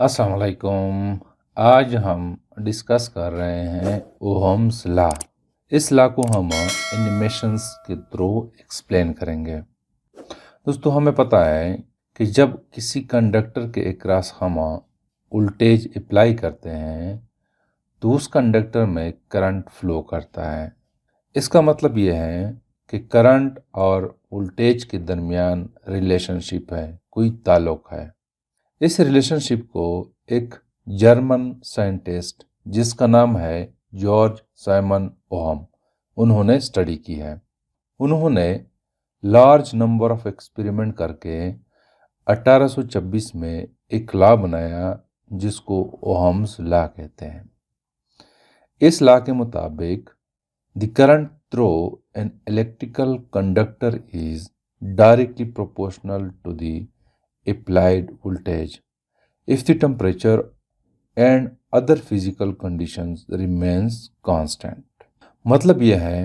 अस्सलाम वालेकुम। आज हम डिस्कस कर रहे हैं ओहम्स लॉ। इस लॉ को हम एनिमेशंस के थ्रू एक्सप्लेन करेंगे। दोस्तों, हमें पता है कि जब किसी कंडक्टर के अक्रॉस हम वोल्टेज अप्लाई करते हैं तो उस कंडक्टर में करंट फ्लो करता है। इसका मतलब यह है कि करंट और वोल्टेज के दरमियान रिलेशनशिप है, कोई ताल्लुक है। इस रिलेशनशिप को एक जर्मन साइंटिस्ट जिसका नाम है जॉर्ज साइमन ओहम, उन्होंने स्टडी की है। उन्होंने लार्ज नंबर ऑफ एक्सपेरिमेंट करके 1826 में एक लॉ बनाया जिसको ओहम्स लॉ कहते हैं। इस लॉ के मुताबिक the current through an electrical conductor is directly proportional to the applied voltage if the temperature and other physical conditions remains constant। मतलब यह है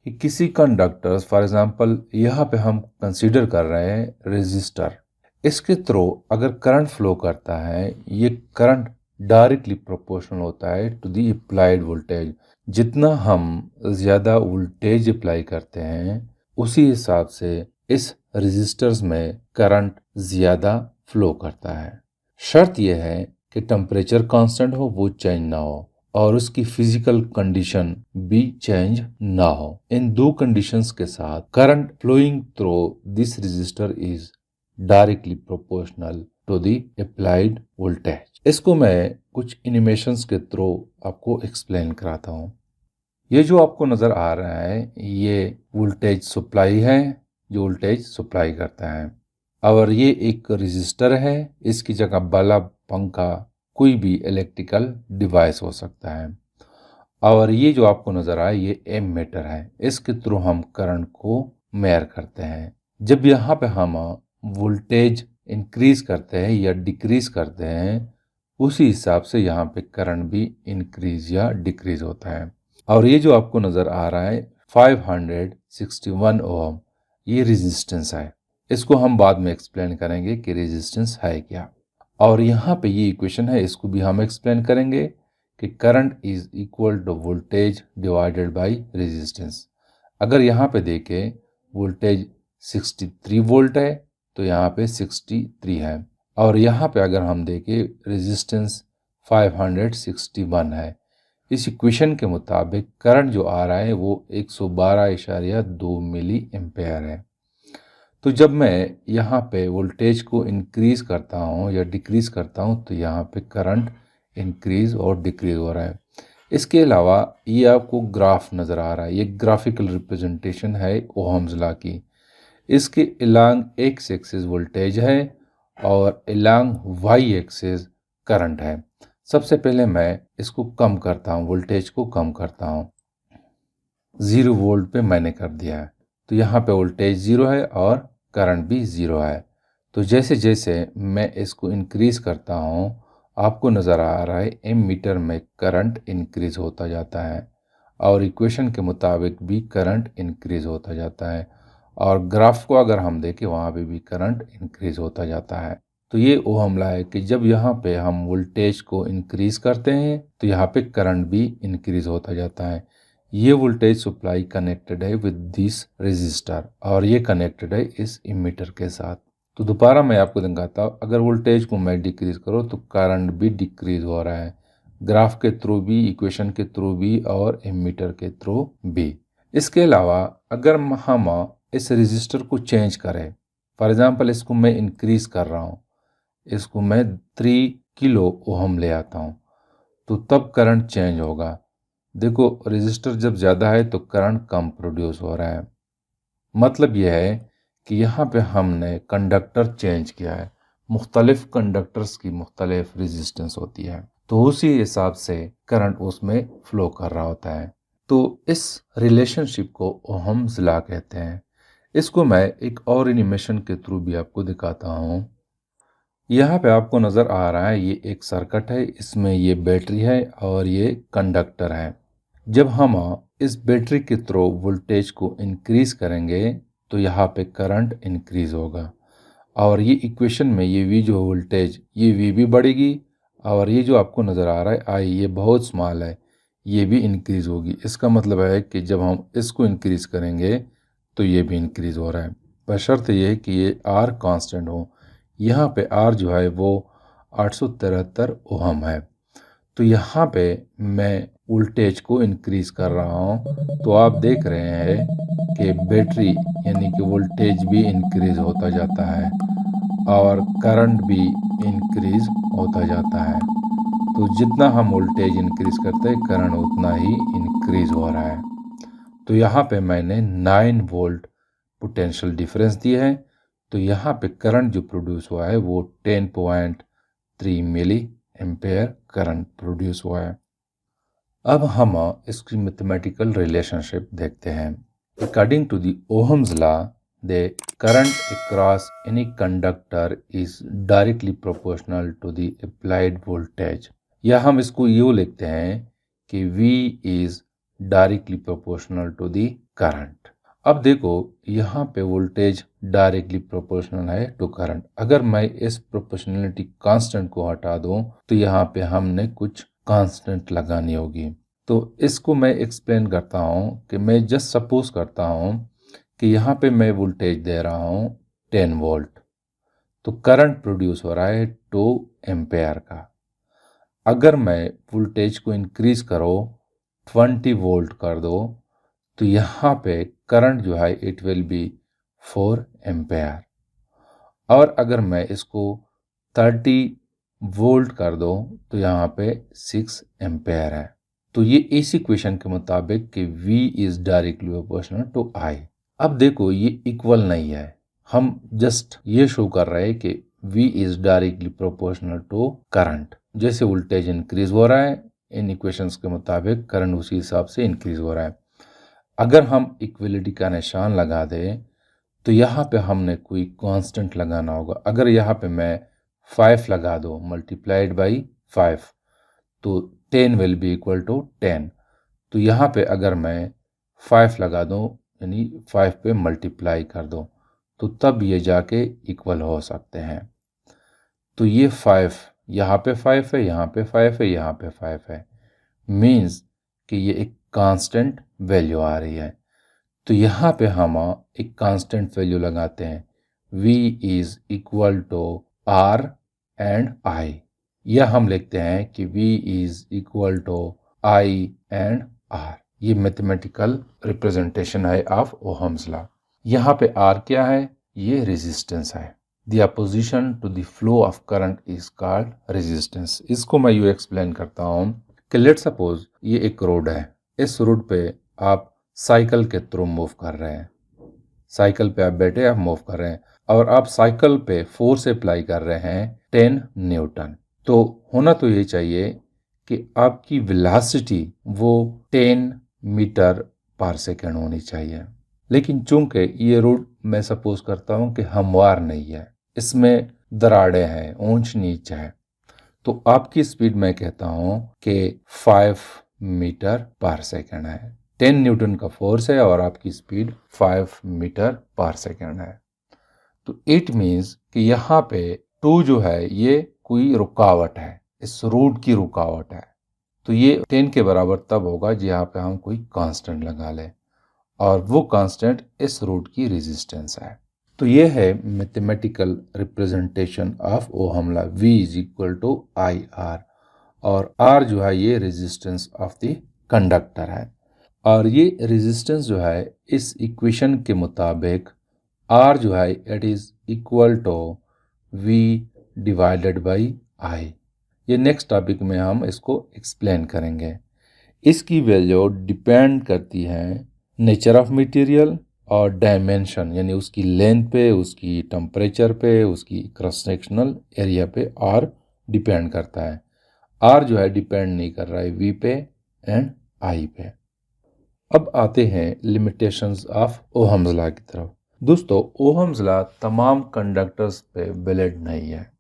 कि किसी कंडक्टर, फॉर एग्जांपल यहाँ पे हम कंसीडर कर रहे हैं रेजिस्टर, इसके थ्रू अगर करंट फ्लो करता है, ये करंट डायरेक्टली प्रोपोर्शनल होता है टू दी अप्लाइड वोल्टेज। जितना हम ज़्यादा वोल्टेज अप्लाई करते हैं उसी हिसाब से इस रेजिस्टर्स में करंट ज़्यादा फ्लो करता है। शर्त यह है कि टेम्परेचर कांस्टेंट हो, वो चेंज ना हो, और उसकी फिजिकल कंडीशन भी चेंज ना हो। इन दो कंडीशंस के साथ current flowing through this resistor is directly proportional to the applied voltage. इसको मैं कुछ एनिमेशंस के थ्रू आपको एक्सप्लेन कराता हूँ। ये जो आपको नज़र आ रहा है ये वोल्टेज सप्लाई है, जो वोल्टेज सप्लाई करता है। और ये एक रेजिस्टर है, इसकी जगह बल्ब, पंखा, कोई भी इलेक्ट्रिकल डिवाइस हो सकता है। और ये जो आपको नज़र आए ये एमीटर है, इसके थ्रू हम करंट को मेयर करते हैं। जब यहाँ पे हम वोल्टेज इंक्रीज करते हैं या डिक्रीज करते हैं उसी हिसाब से यहाँ पे करंट भी इंक्रीज या डिक्रीज होता है। और ये जो आपको नज़र आ रहा है 561 ओम, ये रेजिस्टेंस है। इसको हम बाद में एक्सप्लेन करेंगे कि रेजिस्टेंस है क्या। और यहाँ पे ये इक्वेशन है, इसको भी हम एक्सप्लेन करेंगे कि current is equal to voltage divided by resistance. अगर यहाँ पे देखें वोल्टेज 63 वोल्ट है तो यहाँ पे 63 है, और यहाँ पे अगर हम देखें रेजिस्टेंस 561 है। इस इक्वेशन के मुताबिक करंट जो आ रहा है वो 112.2 मिली एम्पेयर है। तो जब मैं यहाँ पे वोल्टेज को इंक्रीज करता हूँ या डिक्रीज करता हूँ तो यहाँ पे करंट इंक्रीज और डिक्रीज हो रहा है। इसके अलावा ये आपको ग्राफ नज़र आ रहा है, ये ग्राफिकल रिप्रेजेंटेशन है ओहम्स लॉ की। इसके अलोंग एक्स एक्सिस वोल्टेज है और अलोंग वाई एक्सिस करंट है। सबसे पहले मैं इसको कम करता हूँ, वोल्टेज को कम करता हूँ। 0 वोल्ट पे मैंने कर दिया है, तो यहाँ पे वोल्टेज 0 है और करंट भी 0 है। तो जैसे जैसे मैं इसको इंक्रीज करता हूँ आपको नज़र आ रहा है एमीटर में करंट इंक्रीज होता जाता है, और इक्वेशन के मुताबिक भी करंट इंक्रीज होता जाता है। और ग्राफ को अगर हम देखें वहाँ पे भी करंट इंक्रीज होता जाता है। तो ये ओहम लॉ है कि जब यहाँ पे हम वोल्टेज को इंक्रीज करते हैं तो यहाँ पे करंट भी इंक्रीज होता जाता है। ये वोल्टेज सप्लाई कनेक्टेड है विद दिस रेजिस्टर और ये कनेक्टेड है इस इमीटर के साथ। तो दोबारा मैं आपको दिखाता हूँ, अगर वोल्टेज को मैं डिक्रीज करूँ तो करंट भी डिक्रीज हो रहा है, ग्राफ के थ्रू भी, इक्वेशन के थ्रू भी और इमीटर के थ्रू भी। इसके अलावा अगर हम इस रेजिस्टर को चेंज करें, फॉर एग्जांपल इसको मैं इंक्रीज कर रहा हूँ, इसको मैं 3 किलो ओहम ले आता हूँ तो तब करंट चेंज होगा। देखो रेजिस्टर जब ज़्यादा है तो करंट कम प्रोड्यूस हो रहा है। मतलब यह है कि यहाँ पे हमने कंडक्टर चेंज किया है, मुख्तलिफ कंडक्टर्स की मुख्तलिफ रेजिस्टेंस होती है, तो उसी हिसाब से करंट उसमें फ्लो कर रहा होता है। तो इस रिलेशनशिप को ओहम्स लॉ कहते हैं। इसको मैं एक और एनिमेशन के थ्रू भी आपको दिखाता हूँ। यहाँ पे आपको नज़र आ रहा है ये एक सर्किट है, इसमें ये बैटरी है और ये कंडक्टर है। जब हम इस बैटरी के थ्रू वोल्टेज को इंक्रीज करेंगे तो यहाँ पे करंट इंक्रीज होगा, और ये इक्वेशन में ये V जो वोल्टेज, ये V भी बढ़ेगी और ये जो आपको नज़र आ रहा है I, ये बहुत स्मॉल है, ये भी इंक्रीज़ होगी। इसका मतलब है कि जब हम इसको इंक्रीज़ करेंगे तो ये भी इंक्रीज़ हो रहा है, बशर्ते ये कि ये R कांस्टेंट हो। यहाँ पे R जो है वो 873 ओहम है। तो यहाँ पे मैं वोल्टेज को इंक्रीज़ कर रहा हूँ, तो आप देख रहे हैं कि बैटरी यानी कि वोल्टेज भी इंक्रीज़ होता जाता है और करंट भी इंक्रीज़ होता जाता है। तो जितना हम वोल्टेज इंक्रीज़ करते हैं करंट उतना ही इंक्रीज़ हो रहा है। तो यहाँ पे मैंने 9 वोल्ट पोटेंशियल डिफरेंस दिए हैं। तो यहाँ पे करंट जो प्रोड्यूस हुआ है वो 10.3 मिली एम्पेयर करंट प्रोड्यूस हुआ है। अब हम इसकी मैथमेटिकल रिलेशनशिप देखते हैं। According to the Ohm's law, the current across any conductor is directly proportional to the applied voltage. या हम इसको यूँ लिखते हैं कि V is directly proportional to the current. अब देखो यहाँ पे वोल्टेज डायरेक्टली प्रोपोर्शनल है टू करंट। अगर मैं इस प्रोपोर्शनलिटी कांस्टेंट को हटा दूं तो यहाँ पे हमने कुछ कांस्टेंट लगानी होगी। तो इसको मैं एक्सप्लेन करता हूँ कि मैं जस्ट सपोज करता हूँ कि यहाँ पे मैं वोल्टेज दे रहा हूँ 10 वोल्ट, तो करंट प्रोड्यूस हो रहा है 2 एम्पेयर का। अगर मैं वोल्टेज को इंक्रीज करो 20 वोल्ट कर दो तो यहाँ पे करंट जो है इट विल बी 4 एम्पेयर। और अगर मैं इसको 30 वोल्ट कर दो तो यहाँ पे 6 एम्पेयर है। तो ये इस इक्वेशन के मुताबिक कि V is directly proportional to I। अब देखो ये इक्वल नहीं है, हम जस्ट ये शो कर रहे हैं कि V is directly proportional to current. जैसे वोल्टेज इंक्रीज हो रहा है इन इक्वेशंस के मुताबिक करंट उसी हिसाब से इंक्रीज हो रहा है। अगर हम इक्वलिटी का निशान लगा दें तो यहाँ पे हमने कोई कांस्टेंट लगाना होगा। अगर यहाँ पे मैं 5 लगा दो मल्टीप्लाइड बाई 5 तो 10 विल बी इक्वल टू 10। तो यहाँ पे अगर मैं 5 लगा दूँ यानी 5 पे मल्टीप्लाई कर दो तो तब ये जाके इक्वल हो सकते हैं। तो ये 5 यहाँ पे 5 है, यहाँ पे 5 है, यहाँ पे 5 है, मीन्स कि ये एक कांस्टेंट वैल्यू आ रही है। तो यहाँ पे हम एक कांस्टेंट वैल्यू लगाते हैं, V is equal to R and I। या हम लिखते हैं कि V is equal to I and R। ये मैथमेटिकल रिप्रेजेंटेशन है ऑफ ओहम्स लॉ। यहाँ पे R क्या है? ये रेजिस्टेंस है। The opposition to the flow of current is called resistance. इसको मैं यूँ एक्सप्लेन करता हूँ कि लेट सपोज ये एक रोड है, इस रोड पे आप साइकिल के थ्रू मूव कर रहे हैं, साइकिल पे आप बैठे आप मूव कर रहे हैं और आप साइकिल पे फोर्स अप्लाई कर रहे हैं 10 न्यूटन। तो होना तो ये चाहिए कि आपकी वेलोसिटी वो 10 मीटर पर सेकेंड होनी चाहिए। लेकिन चूंकि ये रोड मैं सपोज करता हूँ कि हमवार नहीं है, इसमें दरारें हैं, ऊंच नीच है, तो आपकी स्पीड मैं कहता हूँ कि 5 मीटर पर सेकेंड है। 10 न्यूटन का फोर्स है और आपकी स्पीड 5 मीटर पर सेकेंड है। तो इट मीन्स कि यहाँ पे 2 जो है ये कोई रुकावट है, इस रोड की रुकावट है। तो ये 10 के बराबर तब होगा जहाँ पे हम कोई कांस्टेंट लगा लें और वो कांस्टेंट इस रोड की रेजिस्टेंस है। तो ये है mathematical representation of Ohm law, V is equal to IR और R जो है ये रेजिस्टेंस ऑफ द कंडक्टर है। और ये रेजिस्टेंस जो है इस इक्वेशन के मुताबिक R जो है it is equal to V divided by I। ये नेक्स्ट टॉपिक में हम इसको एक्सप्लेन करेंगे। इसकी वैल्यू डिपेंड करती है नेचर ऑफ मटेरियल और डायमेंशन यानी उसकी लेंथ पे, उसकी टेम्परेचर पे, उसकी क्रॉस सेक्शनल एरिया पे और डिपेंड करता है। R जो है डिपेंड नहीं कर रहा है V पे एंड I पे। अब आते हैं लिमिटेशंस ऑफ ओहम्स लॉ की तरफ। दोस्तों ओहम्स लॉ तमाम कंडक्टर्स पे वैलिड नहीं है।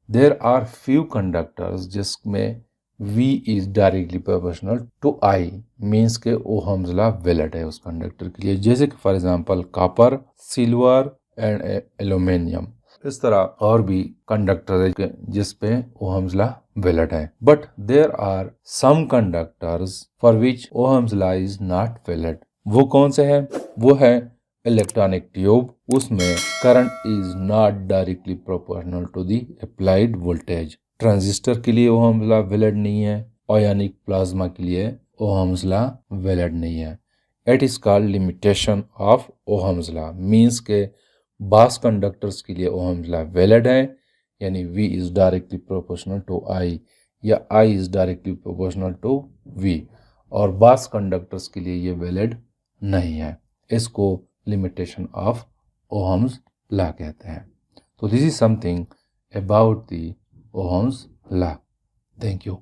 देयर आर फ्यू कंडक्टर्स जिसमें V is directly proportional to I, means के ओहम्स लॉ वैलिड है उस कंडक्टर के लिए। जैसे कि for example copper, silver and aluminium. इस तरह और भी कंडक्टर है जिस पे ओहम्स लॉ वैलिड है, but there are some conductors for which Ohm's law is not valid. वो कौन से हैं? वो है इलेक्ट्रॉनिक ट्यूब, उसमें current is not directly proportional to the applied voltage. Transistor के लिए ओहम्स लॉ वैलिड नहीं है, आयोनिक प्लाज्मा के लिए ओहम्स लॉ वैलिड नहीं है। It is called limitation of Ohm's law, means के बास कंडक्टर्स के लिए ओहम्स लॉ वैलिड है, यानी V is directly proportional to I या I is directly proportional to V, और बास कंडक्टर्स के लिए ये वैलिड नहीं है। इसको लिमिटेशन ऑफ ओहम्स लॉ कहते हैं। तो this is something about the Ohm's law. Thank you.